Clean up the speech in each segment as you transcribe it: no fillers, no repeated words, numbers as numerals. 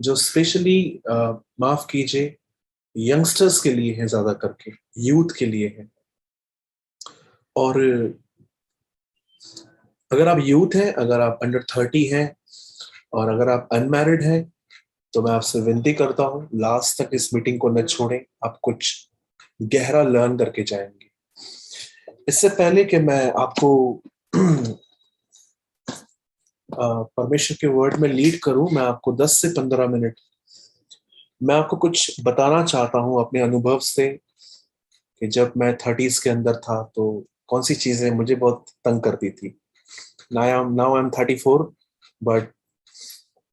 जो स्पेशली माफ कीजिए यंगस्टर्स के लिए है, ज्यादा करके यूथ के लिए है। और अगर आप यूथ हैं, अगर आप अंडर 30 हैं और अगर आप अनमैरिड हैं, तो मैं आपसे विनती करता हूं लास्ट तक इस मीटिंग को न छोड़ें। आप कुछ गहरा लर्न करके जाएंगे। इससे पहले कि मैं आपको परमेश्वर के वर्ड में लीड करूं, मैं आपको 10 से 15 मिनट मैं आपको कुछ बताना चाहता हूं अपने अनुभव से कि जब मैं 30s के अंदर था तो कौन सी चीजें मुझे बहुत तंग करती थी। नाउ आई एम 34, बट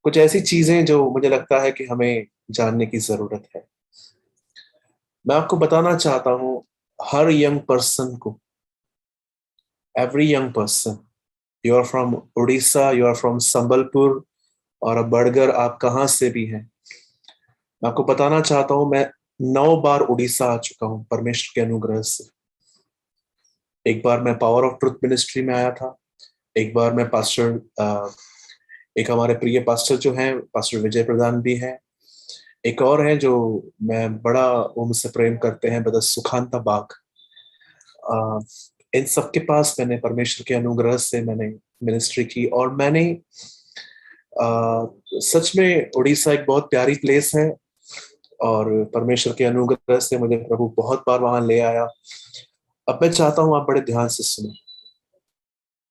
कुछ ऐसी चीजें जो मुझे लगता है कि हमें जानने की जरूरत है। मैं आपको बताना चाहता हूं, हर यंग पर्सन को, every young person, you are from Orissa, you are from Sambalpur, और अब बड़गर आप कहाँ से भी हैं, मैं आपको बताना चाहता हूं मैं 9 बार उड़ीसा आ चुका हूं परमेश्वर के अनुग्रह से। एक बार मैं पावर ऑफ ट्रुथ मिनिस्ट्री में आया था। एक बार मैं एक हमारे प्रिय पास्टर जो हैं, पास्टर विजय प्रधान भी हैं। एक और है जो मैं बड़ा, वो मुझसे प्रेम करते हैं, ब्रदर सुखांता बाग। अ, इन सबके पास मैंने परमेश्वर के अनुग्रह से मैंने मिनिस्ट्री की। और मैंने सच में उड़ीसा एक बहुत प्यारी प्लेस है, और परमेश्वर के अनुग्रह से मुझे प्रभु बहुत बार वहां ले आया। अब मैं चाहता हूं आप बड़े ध्यान से सुने,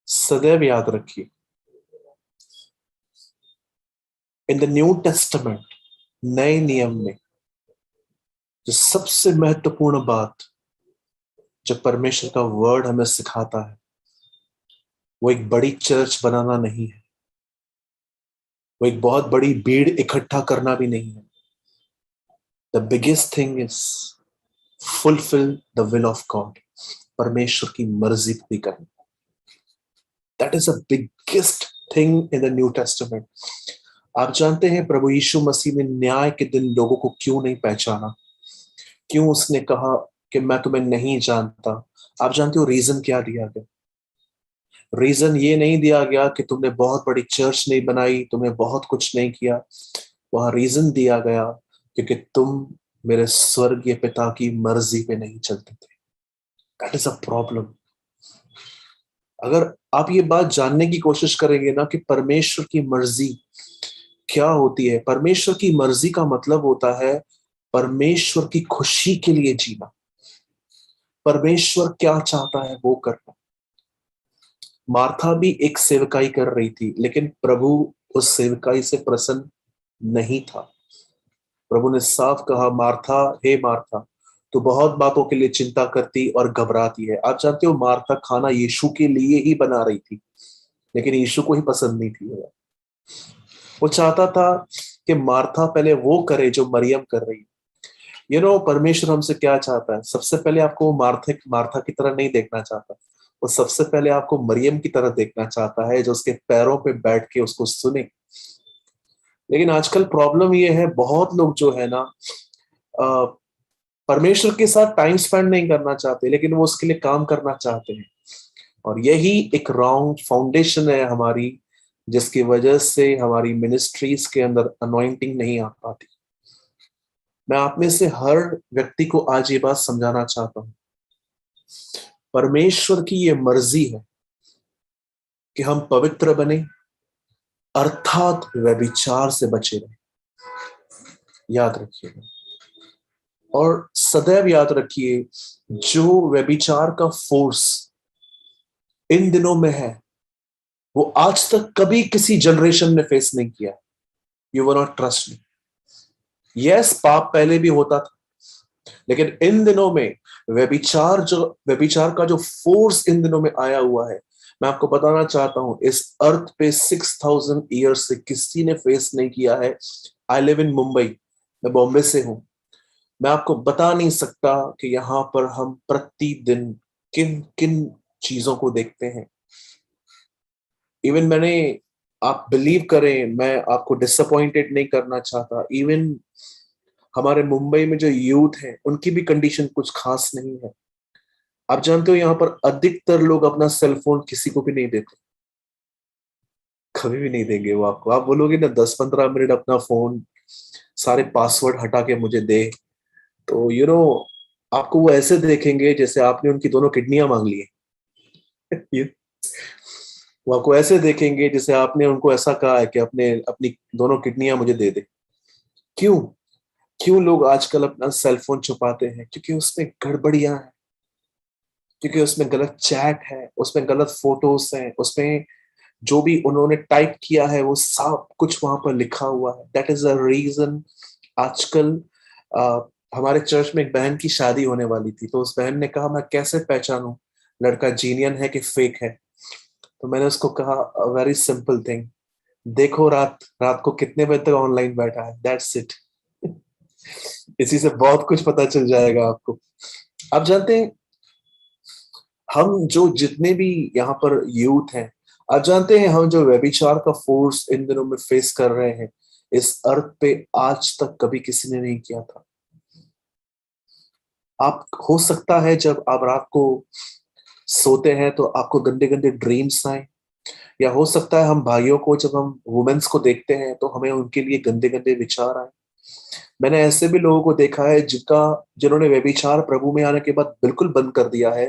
सदैव याद रखिए, इन द न्यू टेस्टामेंट, नए नियम में जो सबसे महत्वपूर्ण बात जो परमेश्वर का वर्ड हमें सिखाता है, वो एक बड़ी चर्च बनाना नहीं है, वो एक बहुत बड़ी भीड़ इकट्ठा करना भी नहीं है। The biggest thing is fulfil the will of God, परमेश्वर की मर्जी पूरी करना। That is the biggest thing in the new testament. आप जानते हैं प्रभु यीशु मसीह ने न्याय के दिन लोगों को क्यों नहीं पहचाना? क्यों उसने कहा कि मैं तुम्हें नहीं जानता? आप जानते हो रीजन क्या दिया गया? रीजन ये नहीं दिया गया कि तुमने बहुत बड़ी चर्च नहीं बनाई, तुमने बहुत कुछ नहीं किया। वहां रीजन दिया गया क्योंकि तुम मेरे स्वर्गीय पिता की मर्जी पे नहीं चलते थे। That is a problem. अगर आप ये बात जानने की कोशिश करेंगे ना कि परमेश्वर की मर्जी क्या होती है, परमेश्वर की मर्जी का मतलब होता है परमेश्वर की खुशी के लिए जीना, परमेश्वर क्या चाहता है वो करना। मार्था भी एक सेवकाई कर रही थी, लेकिन प्रभु उस सेवकाई से प्रसन्न नहीं था। प्रभु ने साफ कहा, मार्था, हे मार्था, तो बहुत बातों के लिए चिंता करती और घबराती है। आप जानते हो मार्था खाना यीशु के लिए ही बना रही थी, लेकिन यीशु को ही पसंद नहीं थी। वो चाहता था कि मार्था पहले वो करे जो मरियम कर रही है। परमेश्वर हमसे क्या चाहता है? सबसे पहले आपको वो मार्था की तरह नहीं देखना चाहता। वो सबसे पहले आपको मरियम की तरह देखना चाहता है, जो उसके पैरों पे बैठ के उसको सुने। लेकिन आजकल प्रॉब्लम ये है, बहुत लोग जो है ना, अ, परमेश्वर के साथ टाइम स्पेंड नहीं करना चाहते, लेकिन वो उसके लिए काम करना चाहते हैं। और यही एक रॉन्ग फाउंडेशन है हमारी, जिसकी वजह से हमारी मिनिस्ट्रीज के अंदर अनॉइंटिंग नहीं आ पाती। मैं आप में से हर व्यक्ति को आज ये बात समझाना चाहता हूं, परमेश्वर की ये मर्जी है कि हम पवित्र बने, अर्थात व्यभिचार से बचे रहे। याद रखिएगा, और सदैव याद रखिए, जो व्यभिचार का फोर्स इन दिनों में है, वो आज तक कभी किसी जनरेशन ने फेस नहीं किया। You will not trust me. Yes, पाप पहले भी होता था, लेकिन इन दिनों में व्यभिचार का जो फोर्स इन दिनों में आया हुआ है, मैं आपको बताना चाहता हूं, इस अर्थ पे 6000 ईयर्स से किसी ने फेस नहीं किया है। आई लिव इन मुंबई, मैं बॉम्बे से हूं। मैं आपको बता नहीं सकता कि यहां पर हम प्रतिदिन किन किन चीजों को देखते हैं। इवन मैंने, आप बिलीव करें, मैं आपको डिसअपॉइंटेड नहीं करना चाहता, इवन हमारे मुंबई में जो यूथ है उनकी भी कंडीशन कुछ खास नहीं है। आप जानते हो, यहां पर अधिकतर लोग अपना सेल फोन किसी को भी नहीं देते, कभी भी नहीं देंगे वो आपको। आप बोलोगे ना 10-15 मिनट अपना फोन सारे पासवर्ड हटा के मुझे दे, तो आपको वो ऐसे देखेंगे जैसे आपने उनकी दोनों किडनियां मांग ली है। वो आपको ऐसे देखेंगे जैसे आपने उनको ऐसा कहा है कि अपने अपनी दोनों किडनियां मुझे दे दे। क्यों? क्यों लोग आजकल अपना सेलफोन छुपाते हैं? क्योंकि उसमें गड़बड़ियां हैं, क्योंकि उसमें गलत चैट है, उसमें गलत फोटोज हैं, उसमें जो भी उन्होंने टाइप किया है वो सब कुछ वहां पर लिखा हुआ है। That is a reason. आजकल अ, हमारे चर्च में एक बहन की शादी होने वाली थी, तो उस बहन ने कहा मैं कैसे पहचानूं लड़का जीनियन है कि फेक है? तो मैंने उसको कहा वेरी सिंपल थिंग, देखो रात रात को कितने बजे तक ऑनलाइन बैठा है, दैट्स इट। इसी से बहुत कुछ पता चल जाएगा आपको। आप जानते हैं, हम जो जितने भी यहाँ पर यूथ हैं, आप जानते हैं हम जो व्यभिचार का फोर्स इन दिनों में फेस कर रहे हैं, इस अर्थ पे आज तक कभी किसी ने नहीं किया था। आप हो सकता है जब आप रात को सोते हैं तो आपको गंदे गंदे ड्रीम्स आए, या हो सकता है हम भाइयों को जब हम वुमेन्स को देखते हैं तो हमें उनके लिए गंदे गंदे विचार आए। मैंने ऐसे भी लोगों को देखा है जिन्होंने व्यभिचार प्रभु में आने के बाद बिल्कुल बंद कर दिया है,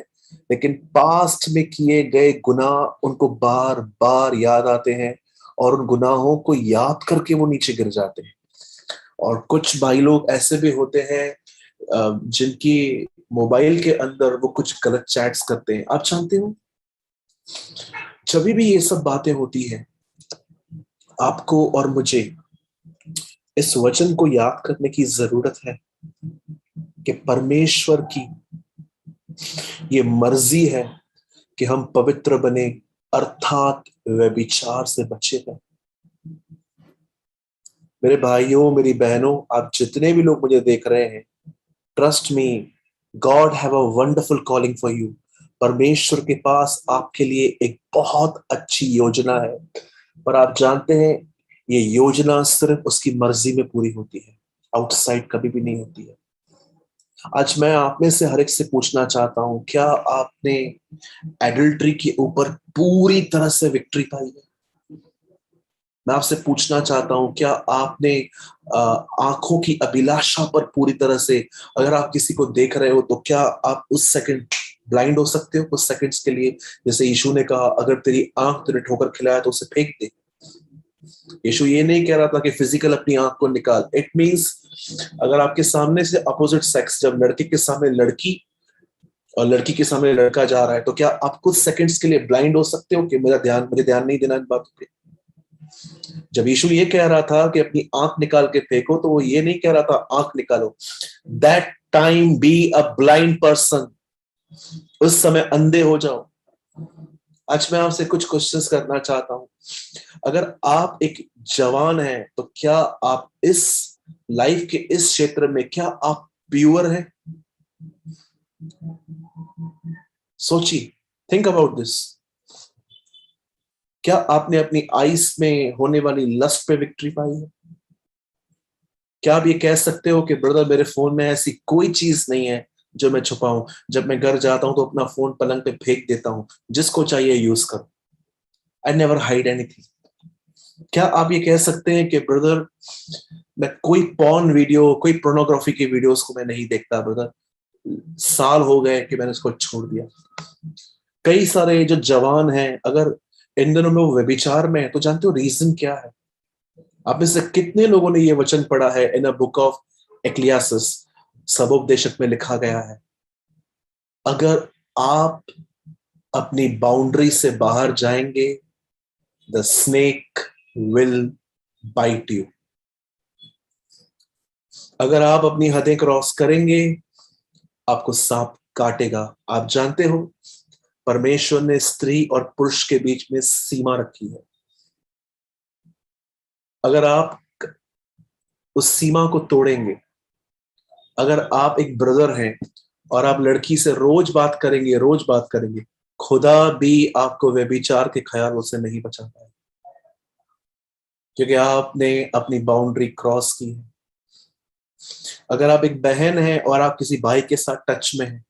लेकिन पास्ट में किए गए गुनाह उनको बार बार याद आते हैं, और उन गुनाहों को याद करके वो नीचे गिर जाते हैं। और कुछ भाई लोग ऐसे भी होते हैं जिनकी मोबाइल के अंदर वो कुछ गलत चैट्स करते हैं। आप जानते हो, जब भी ये सब बातें होती है, आपको और मुझे इस वचन को याद करने की जरूरत है कि परमेश्वर की ये मर्जी है कि हम पवित्र बने, अर्थात व्यभिचार से बचे रहें। मेरे भाइयों, मेरी बहनों, आप जितने भी लोग मुझे देख रहे हैं, trust me, God have a wonderful calling for you. परमेश्वर के पास आपके लिए एक बहुत अच्छी योजना है, पर आप जानते हैं ये योजना सिर्फ उसकी मर्जी में पूरी होती है, आउटसाइड कभी भी नहीं होती है। आज मैं आप में से हर एक से पूछना चाहता हूं, क्या आपने एडल्ट्री के ऊपर पूरी तरह से विक्ट्री पाई है? मैं आपसे पूछना चाहता हूं, क्या आपने आंखों की अभिलाषा पर पूरी तरह से, अगर आप किसी को देख रहे हो तो क्या आप उस सेकंड ब्लाइंड हो सकते हो कुछ सेकंड्स के लिए? जैसे यीशु ने कहा, अगर तेरी आंख तेरे ठोकर खिलाया तो उसे फेंक दे। यीशु ये नहीं कह रहा था कि फिजिकल अपनी आंख को निकाल। इट मींस अगर आपके सामने से अपोजिट सेक्स, जब लड़के के सामने लड़की और लड़की के सामने लड़का जा रहा है, तो क्या आप कुछ सेकंड्स के लिए ब्लाइंड हो सकते हो कि मुझे ध्यान नहीं देना इन बातों पे? जब यीशु ये कह रहा था कि अपनी आंख निकाल के फेंको, तो वो ये नहीं कह रहा था आंख निकालो। That time be a blind person, उस समय अंधे हो जाओ। आज मैं आपसे कुछ क्वेश्चंस करना चाहता हूं। अगर आप एक जवान हैं तो क्या आप इस लाइफ के इस क्षेत्र में, क्या आप प्योर हैं? सोचिए, थिंक अबाउट दिस। क्या आपने अपनी आइस में होने वाली लस्ट पे विक्ट्री पाई है? क्या आप ये कह सकते हो कि ब्रदर मेरे फोन में ऐसी कोई चीज नहीं है जो मैं छुपाऊं? जब मैं घर जाता हूं तो अपना फोन पलंग पे फेंक देता हूं, जिसको चाहिए यूज करो। I never hide anything. क्या आप ये कह सकते हैं कि ब्रदर मैं कोई पॉर्न वीडियो, कोई पोर्नोग्राफी की वीडियोस को मैं नहीं देखता ब्रदर, साल हो गए कि मैंने उसको छोड़ दिया? कई सारे जो जवान हैं, अगर इन दिनों में वो व्यभिचार में है, तो जानते हो रीजन क्या है? आप में से कितने लोगों ने ये वचन पढ़ा है इन अ बुक ऑफ एक्लियासिस, सबोपदेशक में लिखा गया है, अगर आप अपनी बाउंड्री से बाहर जाएंगे, the snake will bite you. अगर आप अपनी हदें क्रॉस करेंगे, आपको सांप काटेगा। आप जानते हो, परमेश्वर ने स्त्री और पुरुष के बीच में सीमा रखी है। अगर आप उस सीमा को तोड़ेंगे, अगर आप एक ब्रदर हैं और आप लड़की से रोज बात करेंगे, खुदा भी आपको व्यभिचार के ख्यालों से नहीं बचा पाए, क्योंकि आपने अपनी बाउंड्री क्रॉस की है। अगर आप एक बहन हैं और आप किसी भाई के साथ टच में हैं,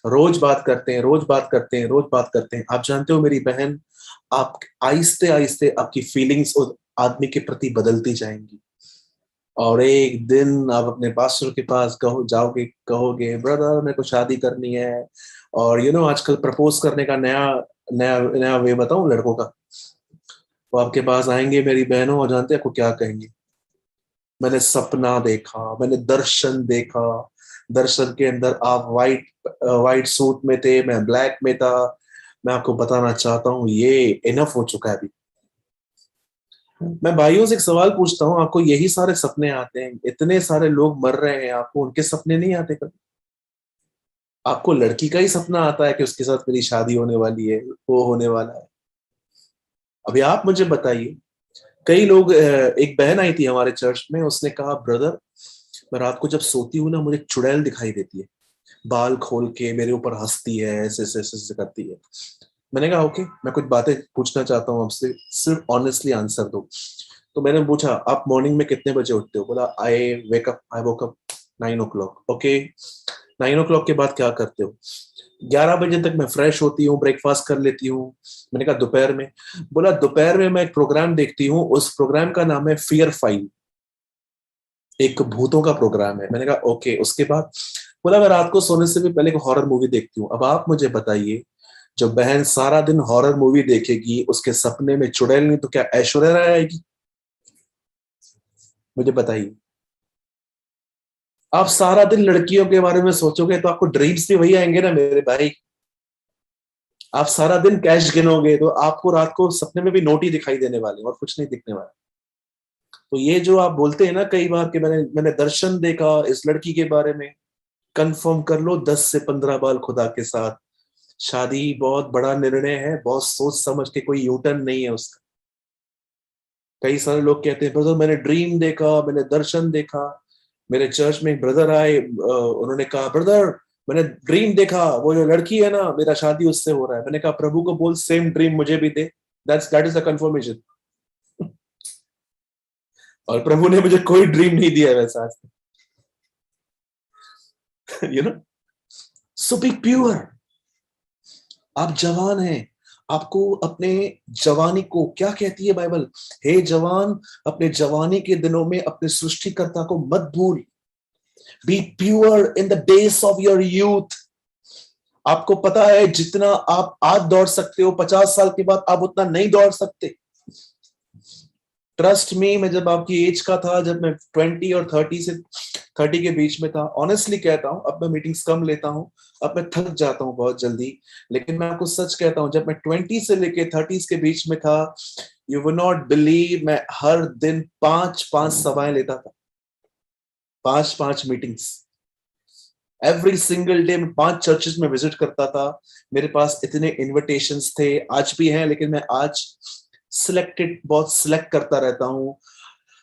रोज बात करते हैं, रोज बात करते हैं, आप जानते हो मेरी बहन, आप आहिस्ते आहिस्ते आपकी फीलिंग्स उस आदमी के प्रति बदलती जाएंगी। और एक दिन आप अपने पास्टर के पास जाओगे, कहोगे ब्रदर मेरे को शादी करनी है, और आजकल प्रपोज करने का नया नया नया वे बताऊं लड़कों का। वो आपके पास आएंगे मेरी बहनों, और जानते हैं आपको क्या कहेंगे? मैंने सपना देखा, मैंने दर्शन देखा, दर्शन के अंदर आप वाइट वाइट सूट में थे, मैं ब्लैक में था। मैं आपको बताना चाहता हूँ ये इनफ हो चुका है अभी। मैं भाइयों से एक सवाल पूछता हूँ, आपको यही सारे सपने आते हैं? इतने सारे लोग मर रहे हैं, आपको उनके सपने नहीं आते कभी? आपको लड़की का ही सपना आता है कि उसके साथ मेरी शादी होने वाली है, वो होने वाला है। अभी आप मुझे बताइए, कई लोग एक बहन आई थी हमारे चर्च में, उसने कहा ब्रदर मैं रात को जब सोती हूँ ना, मुझे चुड़ैल दिखाई देती है, बाल खोल के मेरे ऊपर हंसती है, ऐसे ऐसे ऐसे ऐसे करती है। मैंने कहा ओके, मैं कुछ बातें पूछना चाहता हूँ आपसे, सिर्फ ऑनेस्टली आंसर दो। तो मैंने पूछा आप मॉर्निंग में कितने बजे उठते हो? बोला आई woke up 9 o'clock। Okay, 9 o'clock के बाद क्या करते हो? 11 बजे तक मैं फ्रेश होती हूँ, ब्रेकफास्ट कर लेती हूँ। मैंने कहा दोपहर में? बोला दोपहर में मैं एक प्रोग्राम देखती हूँ, उस प्रोग्राम का नाम है फियर फाइल, एक भूतों का प्रोग्राम है। मैंने कहा ओके, उसके बाद? बोला मैं रात को सोने से भी पहले एक हॉरर मूवी देखती हूँ। अब आप मुझे बताइए, जो बहन सारा दिन हॉरर मूवी देखेगी, उसके सपने में चुड़ैल नहीं तो क्या ऐश्वर्या राय आएगी? मुझे बताइए। आप सारा दिन लड़कियों के बारे में सोचोगे तो आपको ड्रीम्स भी वही आएंगे ना मेरे भाई। आप सारा दिन कैश गिनोगे तो आपको रात को सपने में भी नोट ही दिखाई देने वाले हैं, और कुछ नहीं दिखने वाला। तो ये जो आप बोलते हैं ना कई बार कि मैंने मैंने दर्शन देखा इस लड़की के बारे में, कंफर्म कर लो 10 से 15 बार खुदा के साथ। शादी बहुत बड़ा निर्णय है, बहुत सोच समझ के, कोई यूटर्न नहीं है उसका। कई सारे लोग कहते हैं ब्रदर मैंने ड्रीम देखा, मैंने दर्शन देखा। मेरे चर्च में एक ब्रदर आए, उन्होंने कहा ब्रदर मैंने ड्रीम देखा, वो जो लड़की है ना मेरा शादी उससे हो रहा है। मैंने कहा प्रभु को बोल सेम ड्रीम मुझे भी दे, दैट इज द कंफर्मेशन। और प्रभु ने मुझे कोई ड्रीम नहीं दिया वैसा आज तक। सो बी प्योर। आप जवान हैं, आपको अपने जवानी को, क्या कहती है बाइबल? हे जवान, अपने जवानी के दिनों में अपने सृष्टिकर्ता को मत भूल। Be pure in the days of your youth. आपको पता है जितना आप आज दौड़ सकते हो 50 साल के बाद आप उतना नहीं दौड़ सकते। ट्रस्ट मी, मैं जब आपकी एज का था, जब मैं 20 और 30 के बीच में था, ऑनेस्टली कहता हूं, अब मैं मीटिंग्स कम लेता हूं, अब मैं थक जाता हूं बहुत जल्दी, लेकिन मैं आपको सच कहता हूं, जब मैं 20 से लेके 30 के बीच में था, यू विल नॉट बिलीव, मैं हर दिन 5-5 सभाएं लेता था, 5-5 मीटिंग्स एवरी सिंगल डे। मैं 5 चर्चेस में विजिट करता था। मेरे पास इतने इनविटेशंस थे, आज भी हैं, लेकिन मैं आज सिलेक्टेड, बहुत सिलेक्ट करता रहता हूँ।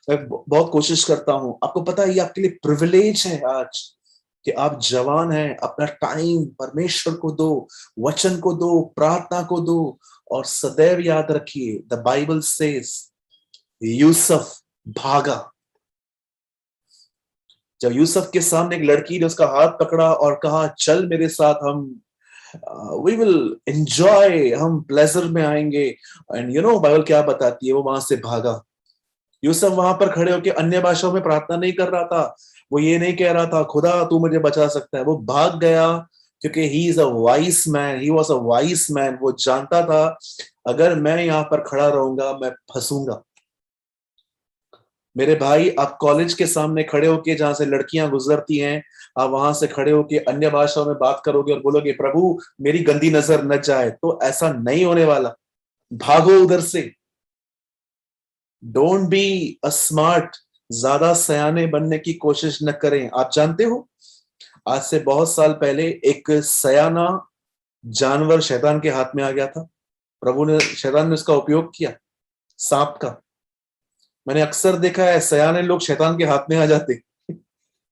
मैं बहुत कोशिश करता हूं। आपको पता है ये आपके लिए प्रिविलेज है आज कि आप जवान हैं, अपना टाइम परमेश्वर को दो, वचन को दो, प्रार्थना को दो। और सदैव याद रखिए द बाइबल सेज यूसुफ भागा। जब यूसुफ के सामने एक लड़की ने उसका हाथ पकड़ा और कहा चल मेरे साथ, हम वी विल एंजॉय, हम प्लेजर में आएंगे, एंड बाइबल क्या बताती है, वो वहां से भागा। यूसुफ वहां पर खड़े होकर अन्य भाषाओं में प्रार्थना नहीं कर रहा था, वो ये नहीं कह रहा था खुदा तू मुझे बचा सकता है, वो भाग गया क्योंकि he is a vice man, he was a vice man. वो जानता था अगर मैं यहाँ पर खड़ा रहूंगा मैं फंसूंगा। मेरे भाई, आप कॉलेज के सामने खड़े होके, जहां से लड़कियां गुजरती हैं, आप वहां से खड़े होके अन्य भाषाओं में बात करोगे और बोलोगे प्रभु मेरी गंदी नजर न जाए, तो ऐसा नहीं होने वाला। भागो उधर से। डोंट बी अ स्मार्ट, ज्यादा सयाने बनने की कोशिश न करें। आप जानते हो आज से बहुत साल पहले एक सयाना जानवर शैतान के हाथ में आ गया था। प्रभु ने, शैतान ने उसका उपयोग किया, सांप का। मैंने अक्सर देखा है सयाने लोग शैतान के हाथ में आ जाते,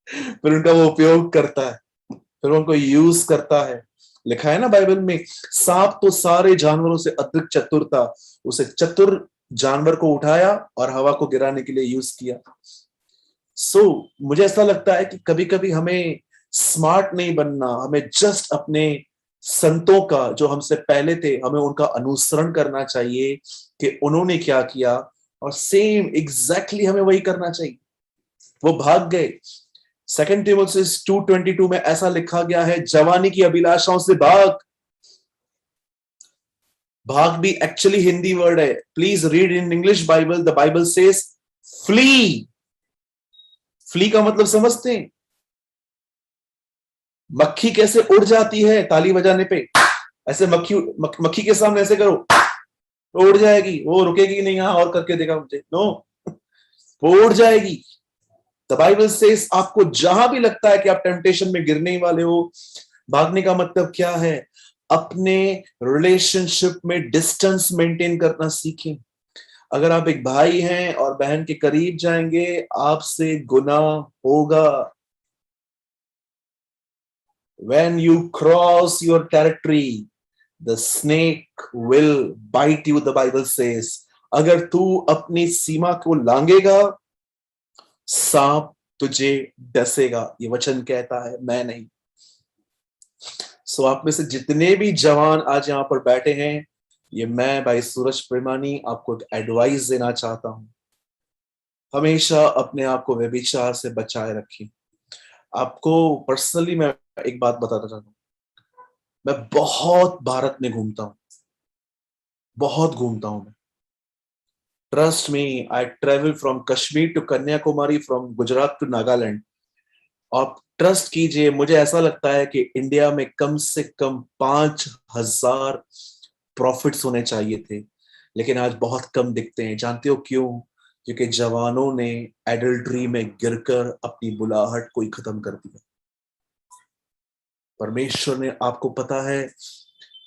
फिर उनका वो उपयोग करता है, फिर उनको यूज करता है। लिखा है ना बाइबल में, सांप तो सारे जानवरों से अधिक चतुर था, उसे चतुर जानवर को उठाया और हवा को गिराने के लिए यूज किया। मुझे ऐसा लगता है कि कभी कभी हमें स्मार्ट नहीं बनना, हमें जस्ट अपने संतों का, जो हमसे पहले थे, हमें उनका अनुसरण करना चाहिए कि उन्होंने क्या किया, और सेम एग्जैक्टली हमें वही करना चाहिए। वो भाग गए। 2 2:22 में ऐसा लिखा गया है, जवानी की अभिलाषाओं से भाग। भाग भी एक्चुअली हिंदी वर्ड है, please read in English Bible. The Bible says flee. Flee का मतलब समझते हैं? मक्खी कैसे उड़ जाती है ताली बजाने पे, ऐसे मक्खी के सामने ऐसे करो तो उड़ जाएगी, वो रुकेगी नहीं। हाँ और करके देखा मुझे, नो, वो उड़ जाएगी। द बाइबल सेज आपको जहां भी लगता है कि आप टेम्पटेशन में गिरने ही वाले हो, भागने का मतलब क्या है? अपने रिलेशनशिप में डिस्टेंस मेंटेन करना सीखें। अगर आप एक भाई हैं और बहन के करीब जाएंगे, आपसे गुनाह होगा। When you cross your territory, the snake will bite you, the Bible says. अगर तू अपनी सीमा को लांघेगा, सांप तुझे डसेगा, ये वचन कहता है, मैं नहीं। सो आप में से जितने भी जवान आज यहां पर बैठे हैं, ये मैं भाई सूरज प्रेमानी आपको एक एडवाइस देना चाहता हूं। हमेशा अपने आप को व्यभिचार से बचाए रखें। आपको पर्सनली मैं एक बात बताता चाहता हूं, मैं बहुत भारत में घूमता हूं, बहुत घूमता हूं मैं। Trust me, I travel from Kashmir to Kanyakumari, from Gujarat to Nagaland. और ट्रस्ट कीजिए, मुझे ऐसा लगता है कि इंडिया में कम से कम 5,000 प्रॉफिट्स होने चाहिए थे, लेकिन आज बहुत कम दिखते हैं। जानते हो क्यों? क्योंकि जवानों ने एडल्ट्री में गिरकर अपनी बुलाहट को ही खत्म कर दिया। परमेश्वर ने, आपको पता है,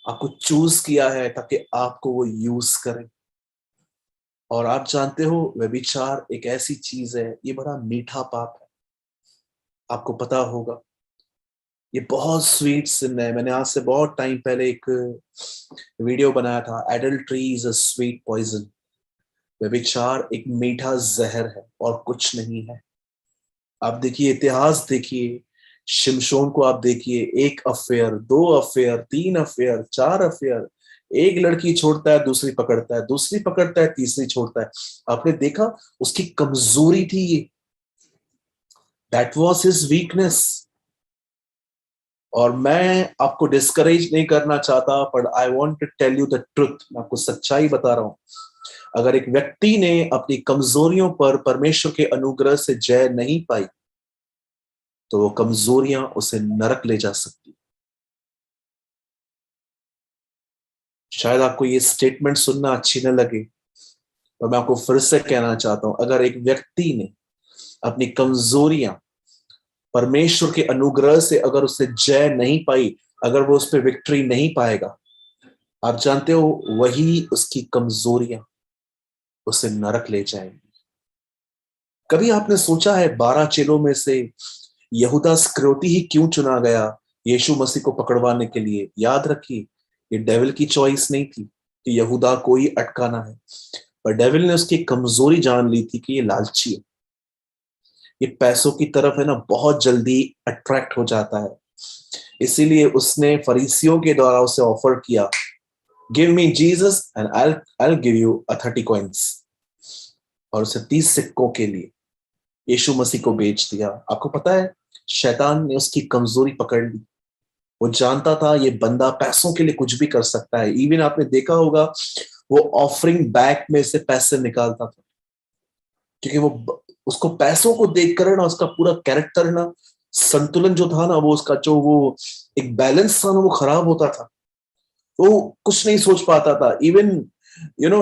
आपको चूज किया है ताकि आपको वो यूज करें। और आप जानते हो, व्यभिचार एक ऐसी चीज है, ये बड़ा मीठा पाप है, आपको पता होगा। ये बहुत स्वीट सिन है। मैंने आज से बहुत टाइम पहले एक वीडियो बनाया था, adultery is a sweet poison. व्यभिचार एक मीठा जहर है और कुछ नहीं है। आप देखिए, इतिहास देखिए, शिमशोन को आप देखिए, 1 अफेयर, 2 अफेयर, 3 अफेयर, 4 अफेयर। एक लड़की छोड़ता है, दूसरी पकड़ता है, दूसरी पकड़ता है, तीसरी छोड़ता है। आपने देखा, उसकी कमजोरी थी ये, दैट वॉज हिज वीकनेस। और मैं आपको डिस्करेज नहीं करना चाहता, पर I want to tell you the truth. मैं आपको सच्चाई बता रहा हूं। अगर एक व्यक्ति ने अपनी कमजोरियों पर परमेश्वर के अनुग्रह से जय नहीं पाई, तो वो कमजोरियां उसे नरक ले जा सकती। शायद आपको ये स्टेटमेंट सुनना अच्छी न लगे, और मैं आपको फिर से कहना चाहता हूं, अगर एक व्यक्ति ने अपनी कमजोरियां परमेश्वर के अनुग्रह से अगर उसे जय नहीं पाई, अगर वो उस पर विक्ट्री नहीं पाएगा, आप जानते हो, वही उसकी कमजोरियां उसे नरक ले जाएंगी। कभी आपने सोचा है 12 चेलों में से यहूदा इस्करियोती ही क्यों चुना गया यीशु मसीह को पकड़वाने के लिए? याद रखिए, ये डेविल की चॉइस नहीं थी कि यहूदा को ही अटकाना है, पर डेविल ने उसकी कमजोरी जान ली थी कि ये लालची है, ये पैसों की तरफ है ना, बहुत जल्दी अट्रैक्ट हो जाता है। इसीलिए उसने फरीसियों के द्वारा उसे ऑफर किया, give me Jesus and I give you 30 coins. और उसे 30 सिक्कों के लिए यीशु मसीह को बेच दिया। आपको पता है, शैतान ने उसकी कमजोरी पकड़ ली। वो जानता था ये बंदा पैसों के लिए कुछ भी कर सकता है। इवन आपने देखा होगा, वो ऑफरिंग बैग में से पैसे निकालता था, क्योंकि वो, उसको पैसों को देखकर ना, उसका पूरा कैरेक्टर ना, संतुलन जो था ना, वो उसका जो वो एक बैलेंस था ना, वो खराब होता था। वो कुछ नहीं सोच पाता था। इवन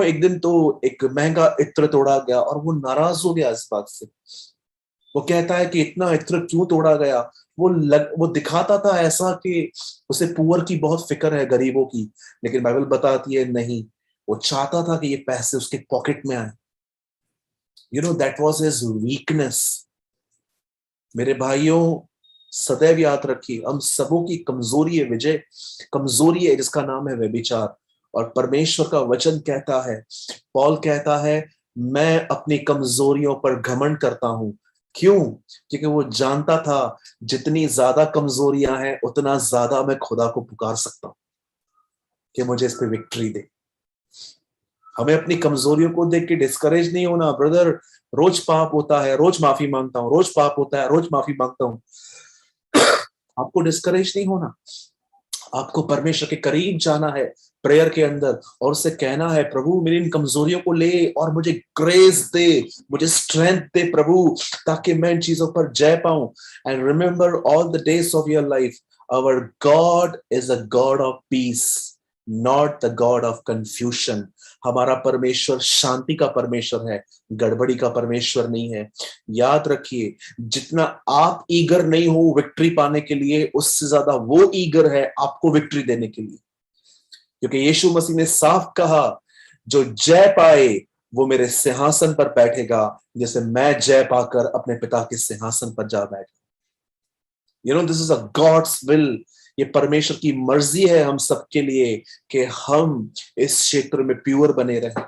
एक दिन तो एक महंगा इत्र तोड़ा गया और वो नाराज हो गया इस बात से। वो कहता है कि इतना इत्र क्यों तोड़ा गया? वो दिखाता था ऐसा कि उसे पुअर की बहुत फिक्र है, गरीबों की, लेकिन बाइबल बताती है नहीं, वो चाहता था कि ये पैसे उसके पॉकेट में आए। That was his weakness. मेरे भाइयों, सदैव याद रखिए, हम सबों की कमजोरी है विजय, कमजोरी है जिसका नाम है व्यभिचार। और परमेश्वर का वचन कहता है, पौल कहता है, मैं अपनी कमजोरियों पर घमंड करता हूं। क्यों? क्योंकि वो जानता था जितनी ज्यादा कमजोरियां हैं, उतना ज्यादा मैं खुदा को पुकार सकता हूं कि मुझे इस पे विक्ट्री दे। हमें अपनी कमजोरियों को देख के डिस्करेज नहीं होना ब्रदर। रोज पाप होता है, रोज माफी मांगता हूं, रोज पाप होता है, रोज माफी मांगता हूं। आपको डिस्करेज नहीं होना, आपको परमेश्वर के करीब जाना है प्रेयर के अंदर और उससे कहना है, प्रभु मेरी इन कमजोरियों को ले और मुझे ग्रेस दे, मुझे स्ट्रेंथ दे प्रभु, ताकि मैं इन चीजों पर जय पाऊं। And remember all the days of your life, our God is a God of peace, not the God of confusion. हमारा परमेश्वर शांति का परमेश्वर है, गड़बड़ी का परमेश्वर नहीं है। याद रखिए, जितना आप ईगर नहीं हो विक्ट्री पाने के लिए, उससे ज्यादा वो ईगर है आपको विक्ट्री देने के लिए। क्योंकि यीशु मसीह ने साफ कहा, जो जय पाए वो मेरे सिंहासन पर बैठेगा, जैसे मैं जय पाकर अपने पिता के सिंहासन पर जा बैठा। This is a God's will. ये परमेश्वर की मर्जी है हम सबके लिए कि हम इस क्षेत्र में प्योर बने रहें।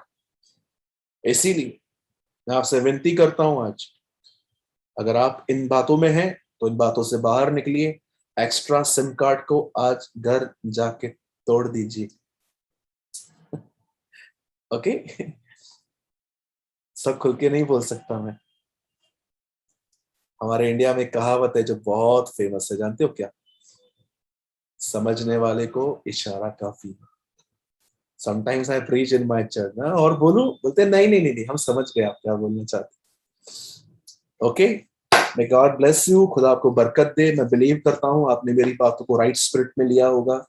इसीलिए मैं आपसे विनती करता हूं, आज अगर आप इन बातों में हैं तो इन बातों से बाहर निकलिए। एक्स्ट्रा सिम कार्ड को आज घर जाके तोड़ दीजिए। ओके। सब खुल के नहीं बोल सकता मैं। हमारे इंडिया में कहावत है जो बहुत फेमस है, जानते हो क्या? समझने वाले को इशारा काफी है। Sometimes I preach in my church ना, और बोलूं, बोलते नहीं नहीं नहीं नहीं, हम समझ गए आप क्या बोलना चाहते। Okay, may God bless you, खुदा आपको बरकत दे। मैं बिलीव करता हूं आपने मेरी बातों को राइट स्पिरिट में लिया होगा।